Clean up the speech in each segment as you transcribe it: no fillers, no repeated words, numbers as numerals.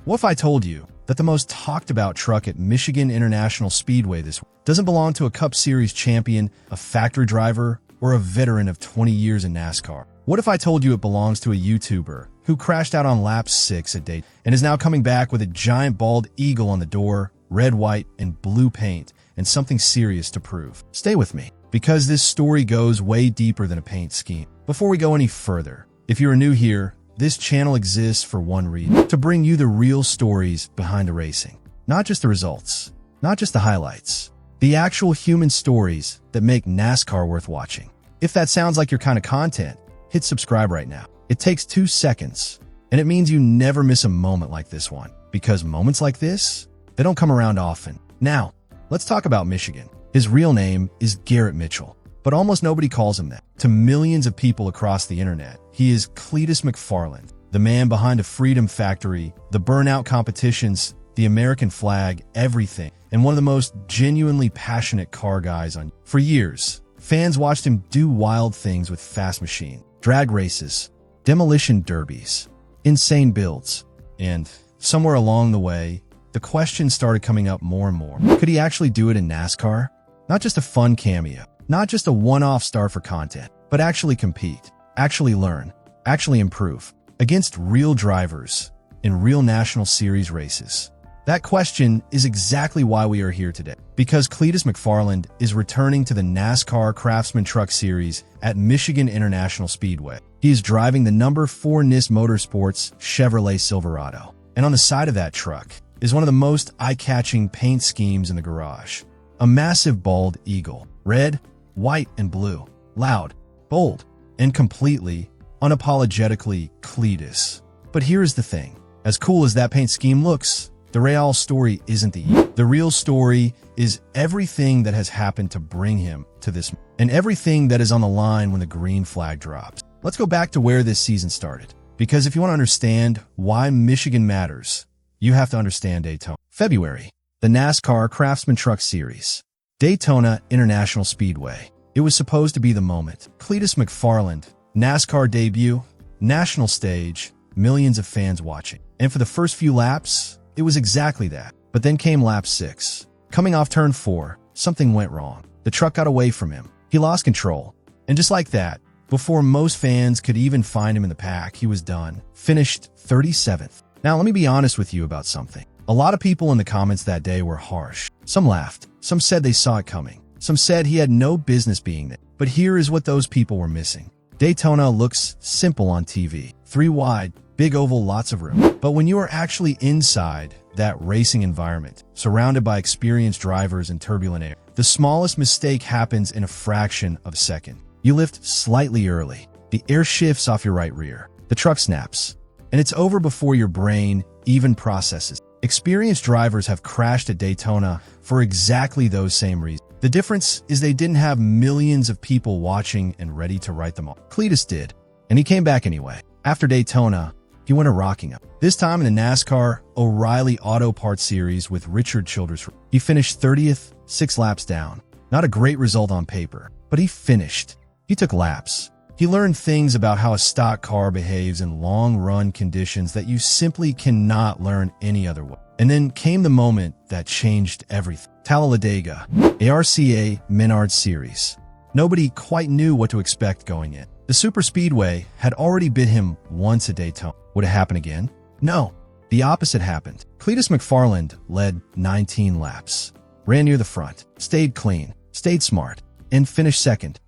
What if I told you that the most talked about truck at Michigan International Speedway this week doesn't belong to a Cup Series champion, a factory driver, or a veteran of 20 years in NASCAR? What if I told you it belongs to a YouTuber who crashed out on lap 6 at Daytona and is now coming back with a giant bald eagle on the door, red, white, and blue paint, and something serious to prove? Stay with me, because this story goes way deeper than a paint scheme. Before we go any further, if you are new here, this channel exists for one reason: to bring you the real stories behind the racing. Not just the results, not just the highlights, the actual human stories that make NASCAR worth watching. If that sounds like your kind of content, hit subscribe right now. It takes 2 seconds, and it means you never miss a moment like this one, because moments like this, they don't come around often. Now, let's talk about Michigan. His real name is Garrett Mitchell, but almost nobody calls him that. To millions of people across the internet, he is Cleetus McFarland, the man behind a freedom factory, the burnout competitions, the American flag, everything, and one of the most genuinely passionate car guys on. For years, fans watched him do wild things with fast machine, drag races, demolition derbies, insane builds, and somewhere along the way, the questions started coming up more and more. Could he actually do it in NASCAR? Not just a fun cameo, not just a one-off star for content, but actually compete, actually learn, actually improve against real drivers in real National Series races. That question is exactly why we are here today, because Cleetus McFarland is returning to the NASCAR Craftsman Truck Series at Michigan International Speedway. He is driving the number 4 NIS Motorsports Chevrolet Silverado, and on the side of that truck is one of the most eye-catching paint schemes in the garage: a massive bald eagle, red, white, and blue, loud, bold, and completely, unapologetically Cleetus. But here's the thing: as cool as that paint scheme looks, the real story isn't the real story is everything that has happened to bring him to this, and everything that is on the line when the green flag drops. Let's go back to where this season started, because if you want to understand why Michigan matters, you have to understand Daytona. February, the NASCAR Craftsman Truck Series, Daytona International Speedway. It was supposed to be the moment. Cleetus McFarland, NASCAR debut, national stage, millions of fans watching. And for the first few laps, it was exactly that. But then came lap 6. Coming off turn 4, something went wrong. The truck got away from him. He lost control. And just like that, before most fans could even find him in the pack, he was done. Finished 37th. Now, let me be honest with you about something. A lot of people in the comments that day were harsh. Some laughed. Some said they saw it coming. Some said he had no business being there. But here is what those people were missing. Daytona looks simple on TV. 3 wide, big oval, lots of room. But when you are actually inside that racing environment, surrounded by experienced drivers and turbulent air, the smallest mistake happens in a fraction of a second. You lift slightly early. The air shifts off your right rear. The truck snaps. And it's over before your brain even processes. Experienced drivers have crashed at Daytona for exactly those same reasons. The difference is they didn't have millions of people watching and ready to write them off. Cleetus did, and he came back anyway. After Daytona, he went a rocking up. This time in the NASCAR O'Reilly Auto Parts Series with Richard Childress. He finished 30th, 6 laps down. Not a great result on paper, but he finished. He took laps. He learned things about how a stock car behaves in long-run conditions that you simply cannot learn any other way. And then came the moment that changed everything. Talladega, ARCA Menards Series. Nobody quite knew what to expect going in. The superspeedway had already bit him once at Daytona. Would it happen again? No. The opposite happened. Cleetus McFarland led 19 laps, ran near the front, stayed clean, stayed smart, and finished second.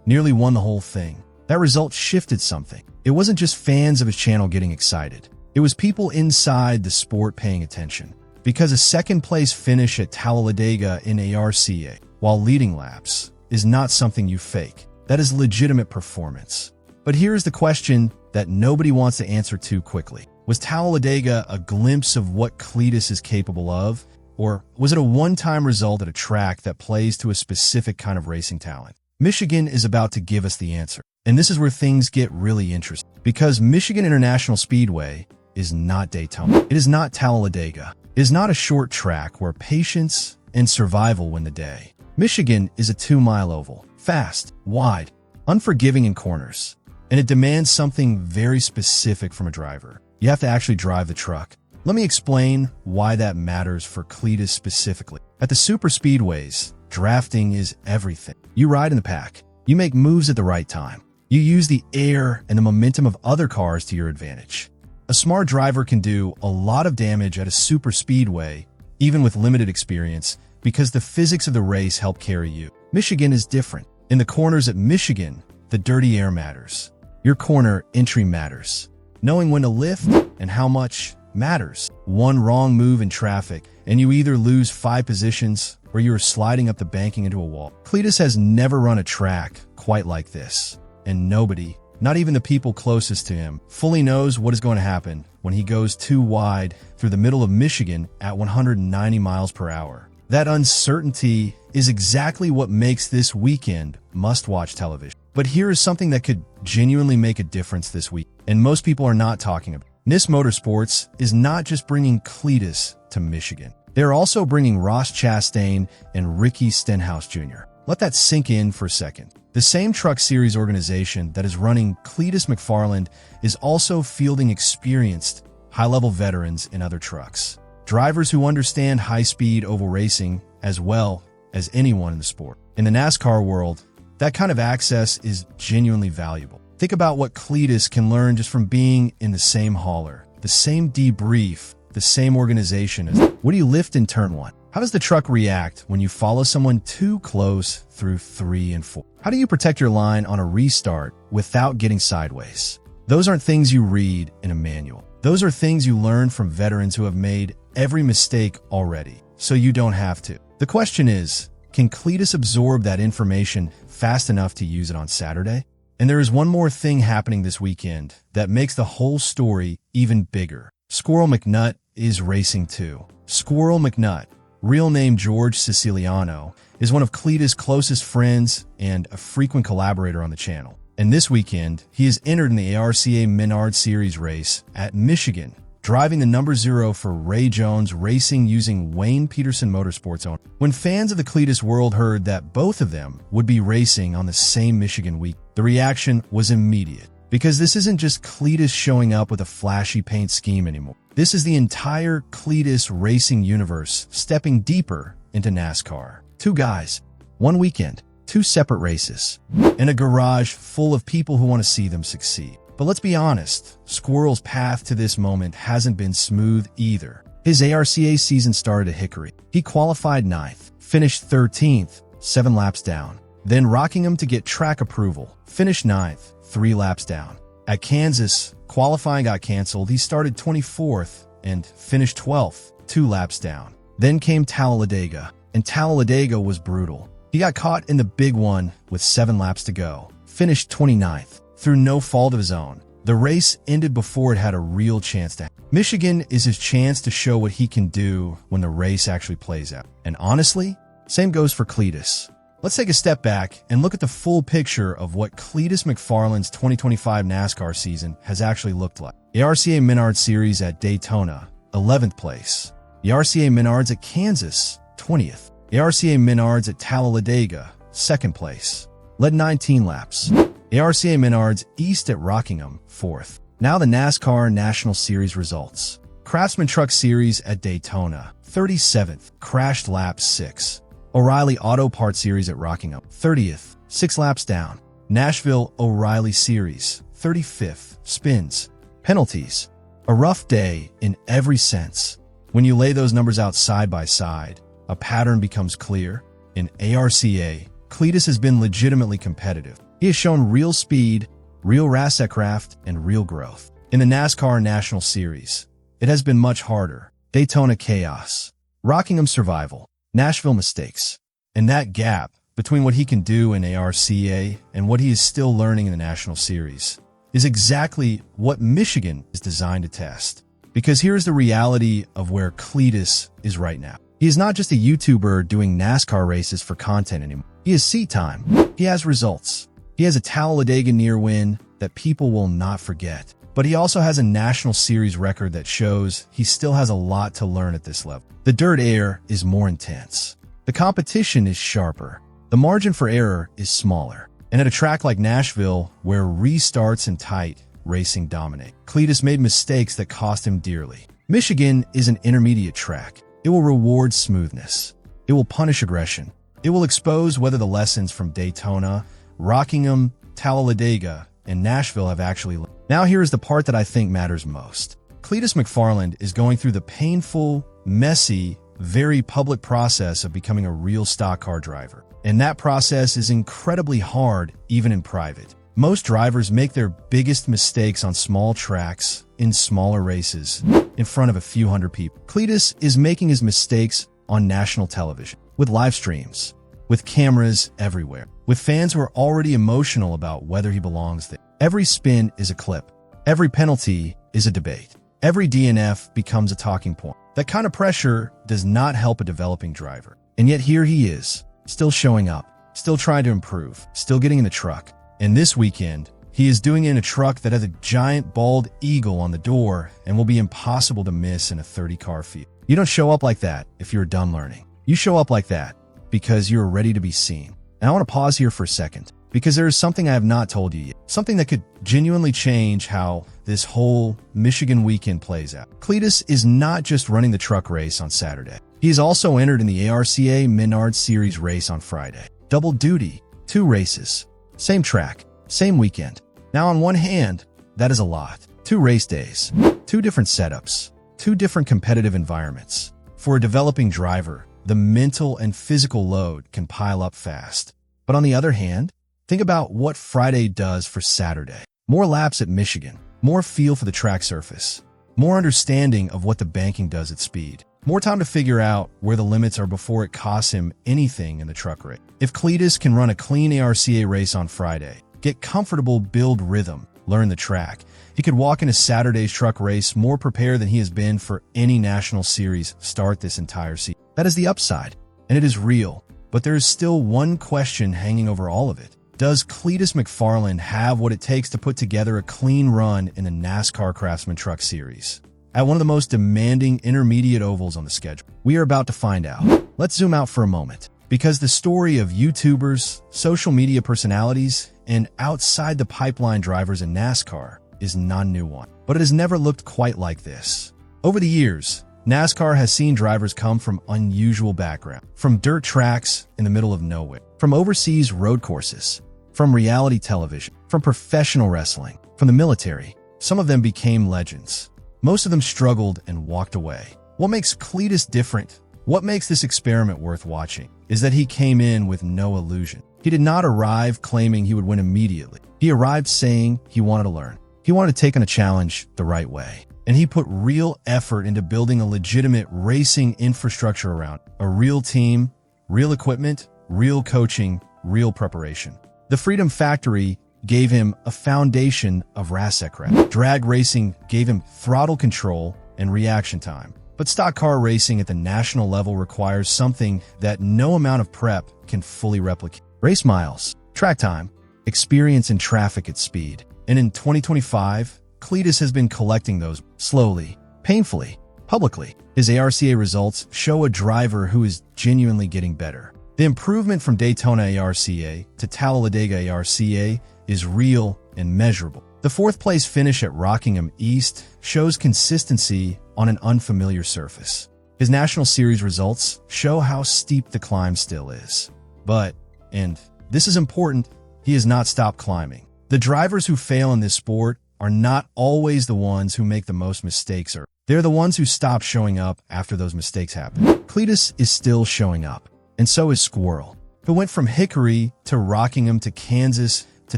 Nearly won the whole thing. That result shifted something. It wasn't just fans of his channel getting excited. It was people inside the sport paying attention. Because a second-place finish at Talladega in ARCA while leading laps is not something you fake. That is legitimate performance. But here's the question that nobody wants to answer too quickly. Was Talladega a glimpse of what Cleetus is capable of? Or was it a one-time result at a track that plays to a specific kind of racing talent? Michigan is about to give us the answer. And this is where things get really interesting. Because Michigan International Speedway is not Daytona. It is not Talladega. It is not a short track where patience and survival win the day. Michigan is a 2-mile oval. Fast, wide, unforgiving in corners. And it demands something very specific from a driver. You have to actually drive the truck. Let me explain why that matters for Cleetus specifically. At the super speedways, drafting is everything. You ride in the pack. You make moves at the right time. You use the air and the momentum of other cars to your advantage. A smart driver can do a lot of damage at a super speedway, even with limited experience, because the physics of the race help carry you. Michigan is different. In the corners at Michigan, the dirty air matters. Your corner entry matters. Knowing when to lift and how much matters. One wrong move in traffic, and you either lose 5 positions or you are sliding up the banking into a wall. Cleetus has never run a track quite like this, and nobody, not even the people closest to him, fully knows what is going to happen when he goes too wide through the middle of Michigan at 190 miles per hour. That uncertainty is exactly what makes this weekend must-watch television. But here is something that could genuinely make a difference this week, and most people are not talking about. NIS Motorsports is not just bringing Cleetus to Michigan. They're also bringing Ross Chastain and Ricky Stenhouse Jr. Let that sink in for a second. The same Truck Series organization that is running Cleetus McFarland is also fielding experienced, high-level veterans in other trucks. Drivers who understand high-speed oval racing as well as anyone in the sport. In the NASCAR world, that kind of access is genuinely valuable. Think about what Cleetus can learn just from being in the same hauler, the same debrief, the same organization. What do you lift in turn 1? How does the truck react when you follow someone too close through 3 and 4? How do you protect your line on a restart without getting sideways? Those aren't things you read in a manual. Those are things you learn from veterans who have made every mistake already, so you don't have to. The question is, can Cleetus absorb that information fast enough to use it on Saturday? And there is one more thing happening this weekend that makes the whole story even bigger. Squirrel McNutt is racing too. Squirrel McNutt, real name George Siciliano, is one of Cleetus' closest friends and a frequent collaborator on the channel. And this weekend, he is entered in the ARCA Menard Series race at Michigan, driving the number 0 for Ray Jones Racing using Wayne Peterson Motorsports owner. When fans of the Cleetus world heard that both of them would be racing on the same Michigan week, the reaction was immediate. Because this isn't just Cleetus showing up with a flashy paint scheme anymore. This is the entire Cleetus racing universe stepping deeper into NASCAR. 2 guys, 1 weekend, 2 separate races, and a garage full of people who want to see them succeed. But let's be honest, Squirrel's path to this moment hasn't been smooth either. His ARCA season started at Hickory. He qualified 9th, finished 13th, 7 laps down. Then Rockingham to get track approval, finished 9th, 3 laps down. At Kansas, qualifying got canceled. He started 24th and finished 12th, 2 laps down. Then came Talladega, and Talladega was brutal. He got caught in the big one with 7 laps to go, finished 29th. Through no fault of his own. The race ended before it had a real chance to happen. Michigan is his chance to show what he can do when the race actually plays out. And honestly, same goes for Cleetus. Let's take a step back and look at the full picture of what Cleetus McFarland's 2025 NASCAR season has actually looked like. The ARCA Menard Series at Daytona, 11th place. The ARCA Menards at Kansas, 20th. The ARCA Menards at Talladega, 2nd place. Led 19 laps. The ARCA Menards East at Rockingham, 4th. Now the NASCAR National Series results. Craftsman Truck Series at Daytona, 37th, crashed lap 6. O'Reilly Auto Parts Series at Rockingham, 30th, 6 laps down. Nashville O'Reilly Series, 35th, spins. Penalties. A rough day in every sense. When you lay those numbers out side by side, a pattern becomes clear. In ARCA, Cleetus has been legitimately competitive. He has shown real speed, real racekraft, and real growth. In the NASCAR National Series, it has been much harder. Daytona chaos, Rockingham survival, Nashville mistakes. And that gap between what he can do in ARCA and what he is still learning in the National Series is exactly what Michigan is designed to test. Because here's the reality of where Cleetus is right now. He is not just a YouTuber doing NASCAR races for content anymore. He has seat time. He has results. He has a Talladega near win that people will not forget. But he also has a National Series record that shows he still has a lot to learn at this level. The dirt air is more intense. The competition is sharper. The margin for error is smaller. And at a track like Nashville, where restarts and tight racing dominate, Cleetus made mistakes that cost him dearly. Michigan is an intermediate track. It will reward smoothness. It will punish aggression. It will expose whether the lessons from Daytona, Rockingham, Talladega, and Nashville have actually learned. Now here is the part that I think matters most. Cleetus McFarland is going through the painful, messy, very public process of becoming a real stock car driver. And that process is incredibly hard, even in private. Most drivers make their biggest mistakes on small tracks, in smaller races, in front of a few hundred people. Cleetus is making his mistakes on national television, with live streams, with cameras everywhere, with fans who are already emotional about whether he belongs there. Every spin is a clip. Every penalty is a debate. Every DNF becomes a talking point. That kind of pressure does not help a developing driver. And yet here he is, still showing up, still trying to improve, still getting in the truck. And this weekend, he is doing it in a truck that has a giant bald eagle on the door and will be impossible to miss in a 30-car field. You don't show up like that if you're done learning. You show up like that because you're ready to be seen. And I want to pause here for a second, because there is something I have not told you yet, something that could genuinely change how this whole Michigan weekend plays out. Cleetus is not just running the truck race on Saturday. He is also entered in the ARCA Menard Series race on Friday. Double duty, 2 races, same track, same weekend. Now on one hand, that is a lot. 2 race days, 2 different setups, 2 different competitive environments. For a developing driver, the mental and physical load can pile up fast. But on the other hand, think about what Friday does for Saturday. More laps at Michigan, more feel for the track surface, more understanding of what the banking does at speed, more time to figure out where the limits are before it costs him anything in the truck race. If Cleetus can run a clean ARCA race on Friday, get comfortable, build rhythm, learn the track, he could walk into Saturday's truck race more prepared than he has been for any national series start this entire season. That is the upside, and it is real. But there is still one question hanging over all of it. Does Cleetus McFarland have what it takes to put together a clean run in the NASCAR Craftsman Truck Series? At one of the most demanding intermediate ovals on the schedule. We are about to find out. Let's zoom out for a moment, because the story of YouTubers, social media personalities, and outside the pipeline drivers in NASCAR is not a new one. But it has never looked quite like this. Over the years, NASCAR has seen drivers come from unusual backgrounds, from dirt tracks in the middle of nowhere, from overseas road courses, from reality television, from professional wrestling, from the military. Some of them became legends. Most of them struggled and walked away. What makes Cleetus different, what makes this experiment worth watching, is that he came in with no illusion. He did not arrive claiming he would win immediately. He arrived saying he wanted to learn. He wanted to take on a challenge the right way. And he put real effort into building a legitimate racing infrastructure around it. A real team, real equipment, real coaching, real preparation. The Freedom Factory gave him a foundation of racetrack. Drag racing gave him throttle control and reaction time. But stock car racing at the national level requires something that no amount of prep can fully replicate. Race miles, track time, experience in traffic at speed. And in 2025, Cleetus has been collecting those slowly, painfully, publicly. His ARCA results show a driver who is genuinely getting better. The improvement from Daytona ARCA to Talladega ARCA is real and measurable. The 4th place finish at Rockingham East shows consistency on an unfamiliar surface. His National Series results show how steep the climb still is. But, and this is important, he has not stopped climbing. The drivers who fail in this sport are not always the ones who make the most mistakes, or they're the ones who stop showing up after those mistakes happen. Cleetus is still showing up, and so is Squirrel, who went from Hickory to Rockingham to Kansas to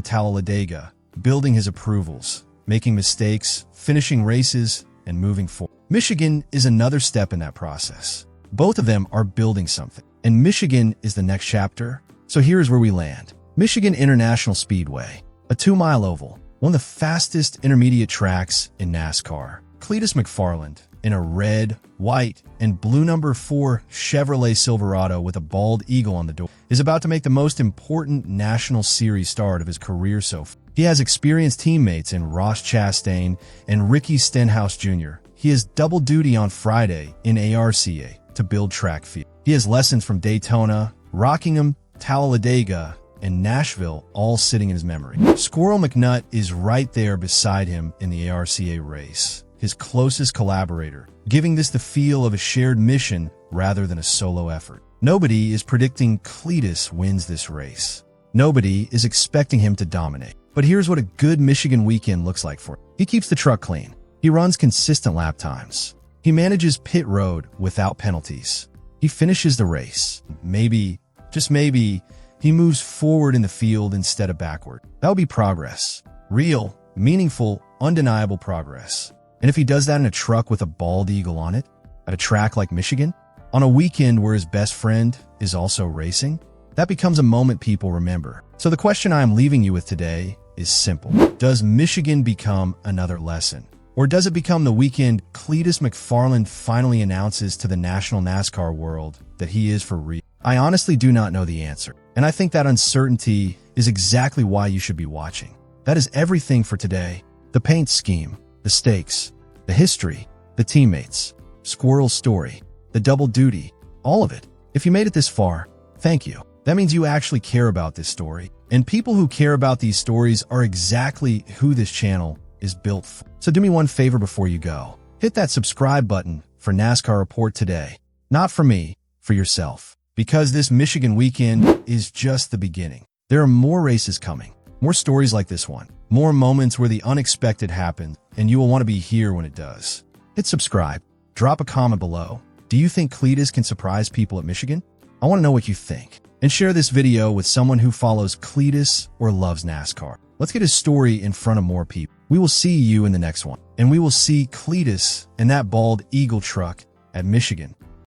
Talladega, building his approvals, making mistakes, finishing races, and moving forward. Michigan is another step in that process. Both of them are building something, and Michigan is the next chapter. So here's where we land. Michigan International Speedway, a 2-mile oval, one of the fastest intermediate tracks in NASCAR. Cleetus McFarland, in a red, white, and blue number 4 Chevrolet Silverado with a bald eagle on the door, is about to make the most important National Series start of his career so far. He has experienced teammates in Ross Chastain and Ricky Stenhouse Jr. He has double duty on Friday in ARCA to build track field. He has lessons from Daytona, Rockingham, Talladega, and Nashville all sitting in his memory. Squirrel McNutt is right there beside him in the ARCA race. his closest collaborator, giving this the feel of a shared mission rather than a solo effort. Nobody is predicting Cleetus wins this race. Nobody is expecting him to dominate. But here's what a good Michigan weekend looks like for him. He keeps the truck clean. He runs consistent lap times. He manages pit road without penalties. He finishes the race. Maybe, just maybe, he moves forward in the field instead of backward. That would be progress. Real, meaningful, undeniable progress. And if he does that in a truck with a bald eagle on it, at a track like Michigan, on a weekend where his best friend is also racing, that becomes a moment people remember. So the question I am leaving you with today is simple. Does Michigan become another lesson? Or does it become the weekend Cleetus McFarland finally announces to the national NASCAR world that he is for real? I honestly do not know the answer. And I think that uncertainty is exactly why you should be watching. That is everything for today. The paint scheme, the stakes, the history, the teammates, Squirrel's story, the double duty, all of it. If you made it this far, thank you. That means you actually care about this story. And people who care about these stories are exactly who this channel is built for. So do me one favor before you go. Hit that subscribe button for NASCAR Report today. Not for me, for yourself. Because this Michigan weekend is just the beginning. There are more races coming. More stories like this one. More moments where the unexpected happens, and you will want to be here when it does. Hit subscribe. Drop a comment below. Do you think Cleetus can surprise people at Michigan? I want to know what you think. And share this video with someone who follows Cleetus or loves NASCAR. Let's get his story in front of more people. We will see you in the next one. And we will see Cleetus and that bald eagle truck at Michigan.